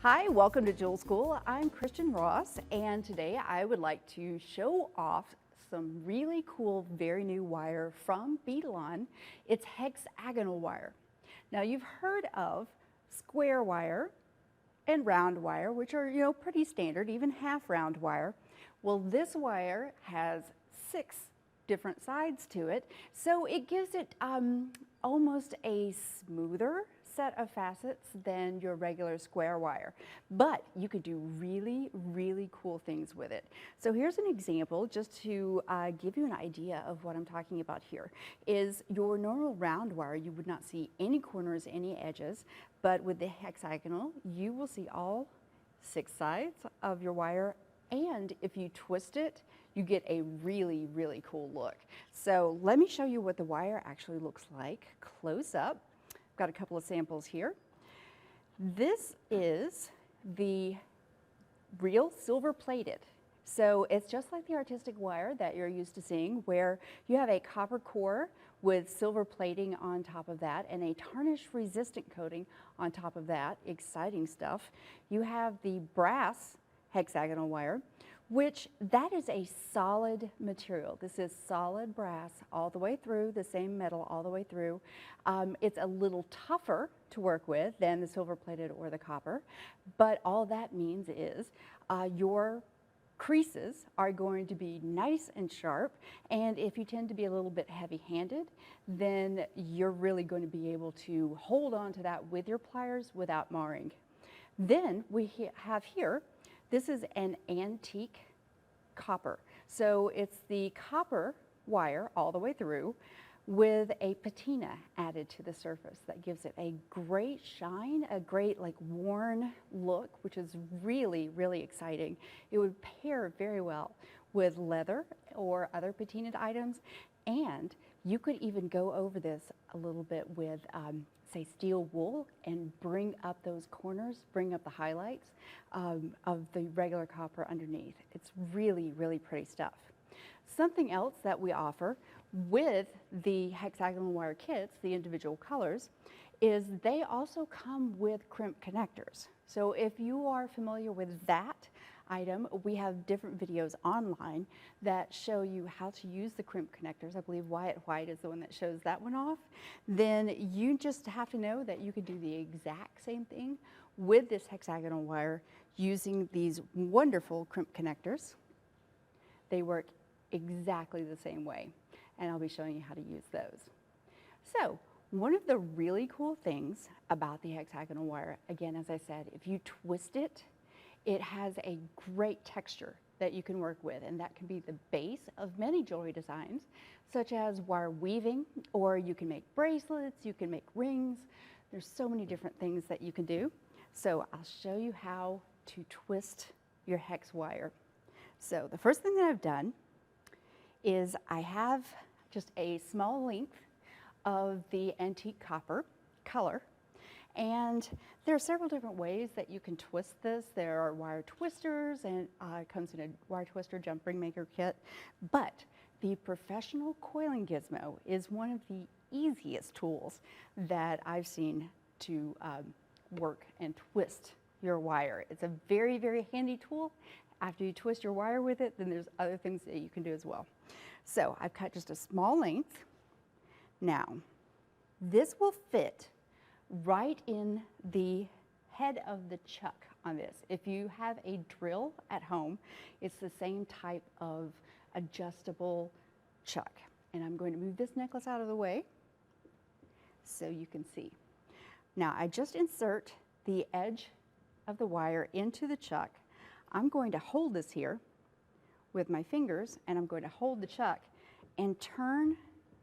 Hi, welcome to Jewel School. I'm Christian Ross, and today I would like to show off some really cool, very new wire from Beetlon. It's hexagonal wire. Now, you've heard of square wire and round wire, which are, pretty standard, even half round wire. Well, this wire has 6 different sides to it, so it gives it almost a smoother set of facets than your regular square wire, but you could do really, really cool things with it. So here's an example just to give you an idea of what I'm talking about here. Is your normal round wire, you would not see any corners, any edges, but with the hexagonal, you will see all 6 sides of your wire, and if you twist it, you get a really, really cool look. So let me show you what the wire actually looks like close up. Got a couple of samples here. This is the real silver plated. So it's just like the artistic wire that you're used to seeing, where you have a copper core with silver plating on top of that and a tarnish resistant coating on top of that. Exciting stuff. You have the brass hexagonal wire, which that is a solid material. This is solid brass all the way through, the same metal all the way through. It's a little tougher to work with than the silver plated or the copper, but all that means is your creases are going to be nice and sharp, and if you tend to be a little bit heavy-handed, then you're really going to be able to hold on to that with your pliers without marring. Then we have here, this is an antique copper. So it's the copper wire all the way through with a patina added to the surface that gives it a great shine, a great worn look, which is really, really exciting. It would pair very well with leather or other patinaed items, and you could even go over this a little bit with say steel wool and bring up those corners, bring up the highlights of the regular copper underneath. It's really, really pretty stuff. Something else that we offer with the hexagonal wire kits, the individual colors, is they also come with crimp connectors. So if you are familiar with that item, we have different videos online that show you how to use the crimp connectors. I believe Wyatt White is the one that shows that one off. Then you just have to know that you can do the exact same thing with this hexagonal wire using these wonderful crimp connectors. They work exactly the same way, and I'll be showing you how to use those. So one of the really cool things about the hexagonal wire, again, as I said, if you twist it, it has a great texture that you can work with, and that can be the base of many jewelry designs, such as wire weaving, or you can make bracelets, you can make rings. There's so many different things that you can do. So I'll show you how to twist your hex wire. So the first thing that I've done is I have just a small length of the antique copper color. And there are several different ways that you can twist this. There are wire twisters, and it comes in a wire twister jump ring maker kit. But the professional coiling gizmo is one of the easiest tools that I've seen to work and twist your wire. It's a very, very handy tool. After you twist your wire with it, then there's other things that you can do as well. So I've cut just a small length. Now, this will fit right in the head of the chuck on this. If you have a drill at home, it's the same type of adjustable chuck. And I'm going to move this necklace out of the way so you can see. Now I just insert the edge of the wire into the chuck. I'm going to hold this here with my fingers, and I'm going to hold the chuck and turn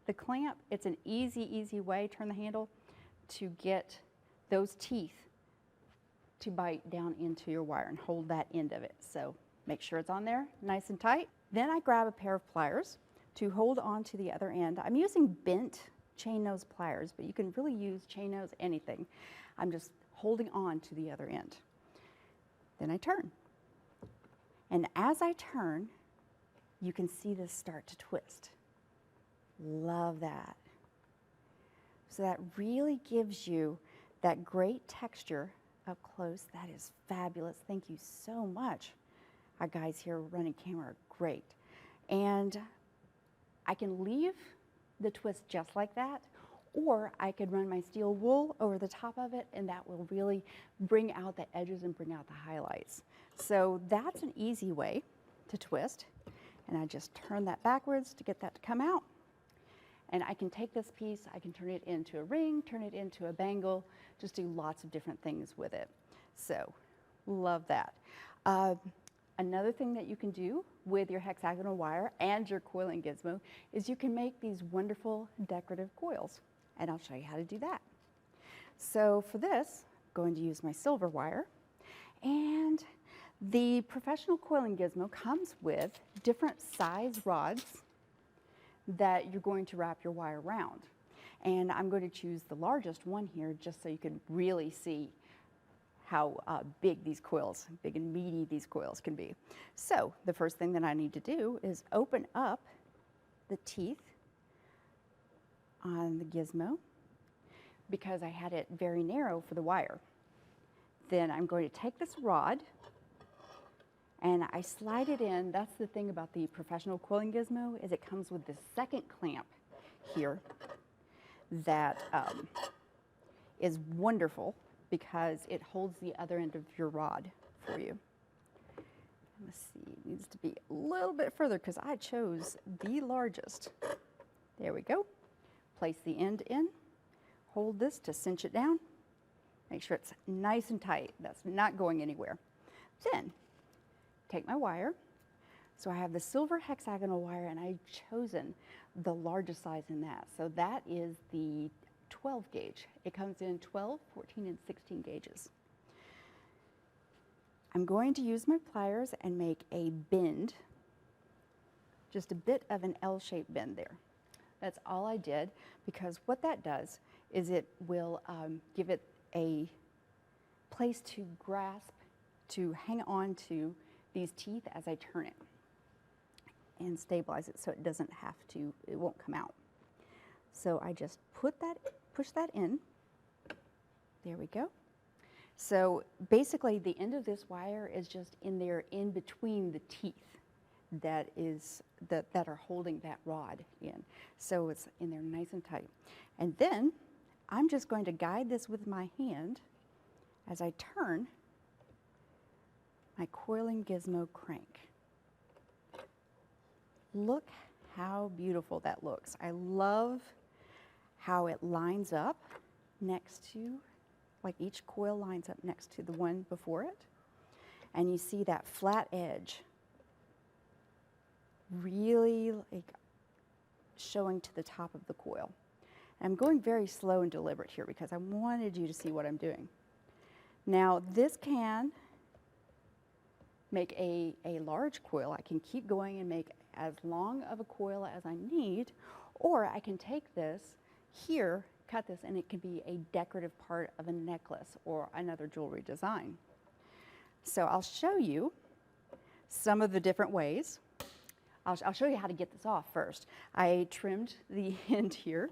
the clamp. It's an easy, easy way, turn the handle, to get those teeth to bite down into your wire and hold that end of it. So make sure it's on there nice and tight. Then I grab a pair of pliers to hold on to the other end. I'm using bent chain nose pliers, but you can really use chain nose anything. I'm just holding on to the other end. Then I turn. And as I turn, you can see this start to twist. Love that. So that really gives you that great texture up close. That is fabulous. Thank you so much. Our guys here running camera are great. And I can leave the twist just like that, or I could run my steel wool over the top of it, and that will really bring out the edges and bring out the highlights. So that's an easy way to twist. And I just turn that backwards to get that to come out. And I can take this piece, I can turn it into a ring, turn it into a bangle, just do lots of different things with it. So, love that. Another thing that you can do with your hexagonal wire and your coiling gizmo is you can make these wonderful decorative coils. And I'll show you how to do that. So for this, I'm going to use my silver wire. And the professional coiling gizmo comes with different size rods that you're going to wrap your wire around. And I'm going to choose the largest one here just so you can really see how big these coils, big and meaty these coils can be. So the first thing that I need to do is open up the teeth on the gizmo because I had it very narrow for the wire. Then I'm going to take this rod and I slide it in. That's the thing about the professional coiling gizmo is it comes with this second clamp here that is wonderful because it holds the other end of your rod for you. Let's see, it needs to be a little bit further because I chose the largest. There we go. Place the end in, hold this to cinch it down. Make sure it's nice and tight. That's not going anywhere. Then take my wire. So I have the silver hexagonal wire and I've chosen the largest size in that. So that is the 12 gauge. It comes in 12, 14, and 16 gauges. I'm going to use my pliers and make a bend, just a bit of an L-shaped bend there. That's all I did because what that does is it will give it a place to grasp, to hang on to these teeth as I turn it and stabilize it so it doesn't have to, it won't come out. So I just push that in. There we go. So basically the end of this wire is just in there in between the teeth that are holding that rod in. So it's in there nice and tight. And then I'm just going to guide this with my hand as I turn my coiling gizmo crank. Look how beautiful that looks. I love how it lines up next to, like each coil lines up next to the one before it. And you see that flat edge really like showing to the top of the coil. And I'm going very slow and deliberate here because I wanted you to see what I'm doing. Now this can make a large coil. I can keep going and make as long of a coil as I need, or I can take this here, cut this, and it can be a decorative part of a necklace or another jewelry design. So I'll show you some of the different ways. I'll show you how to get this off first. I trimmed the end here.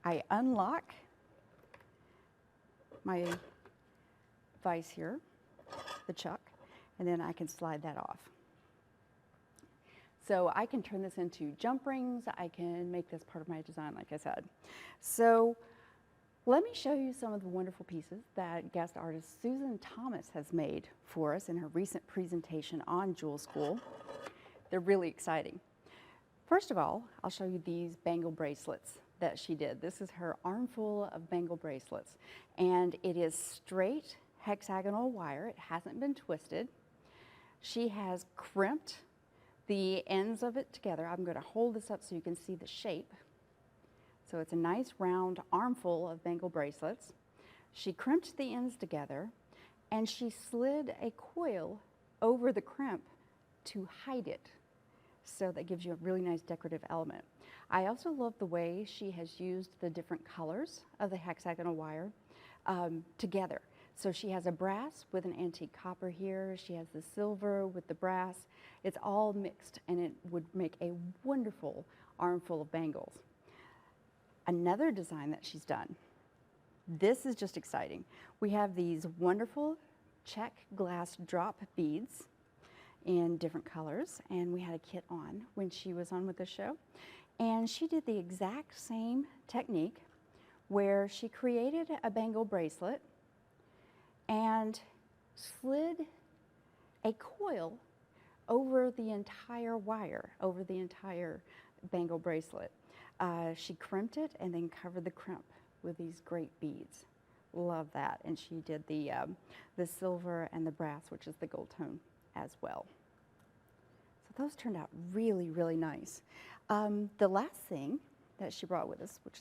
I unlock my vise here, the chuck, and then I can slide that off. So I can turn this into jump rings. I can make this part of my design, like I said. So let me show you some of the wonderful pieces that guest artist Susan Thomas has made for us in her recent presentation on Jewel School. They're really exciting. First of all, I'll show you these bangle bracelets that she did. This is her armful of bangle bracelets, and it is straight hexagonal wire. It hasn't been twisted. She has crimped the ends of it together. I'm going to hold this up so you can see the shape. So it's a nice round armful of bangle bracelets. She crimped the ends together and she slid a coil over the crimp to hide it. So that gives you a really nice decorative element. I also love the way she has used the different colors of the hexagonal wire together. So she has a brass with an antique copper here. She has the silver with the brass. It's all mixed and it would make a wonderful armful of bangles. Another design that she's done this is just exciting. We have these wonderful check glass drop beads in different colors, and we had a kit on when she was on with the show. And she did the exact same technique where she created a bangle bracelet and slid a coil over the entire wire, over the entire bangle bracelet. She crimped it and then covered the crimp with these great beads. Love that. And she did the silver and the brass, which is the gold tone as well. So those turned out really, really nice. The last thing that she brought with us, which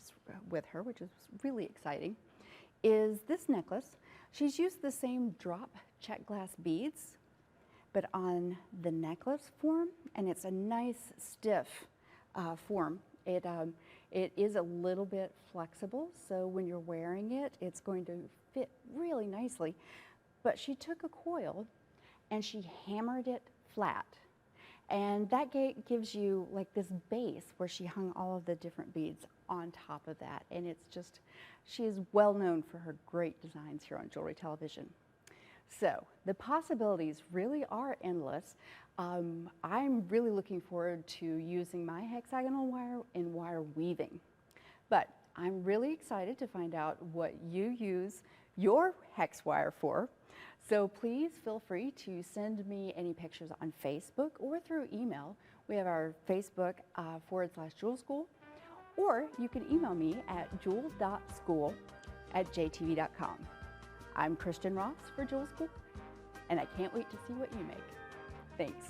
is really exciting, is this necklace. She's used the same drop check glass beads, but on the necklace form, and it's a nice stiff form. It is a little bit flexible, so when you're wearing it, it's going to fit really nicely. But she took a coil and she hammered it flat. And that gives you like this base where she hung all of the different beads on top of that. And it's just, she is well known for her great designs here on Jewelry Television. So the possibilities really are endless. I'm really looking forward to using my hexagonal wire in wire weaving. But I'm really excited to find out what you use your hex wire for. So please feel free to send me any pictures on Facebook or through email. We have our Facebook /Jewel School, or you can email me at jewel.school@jtv.com. I'm Kristen Ross for Jewel School, and I can't wait to see what you make. Thanks.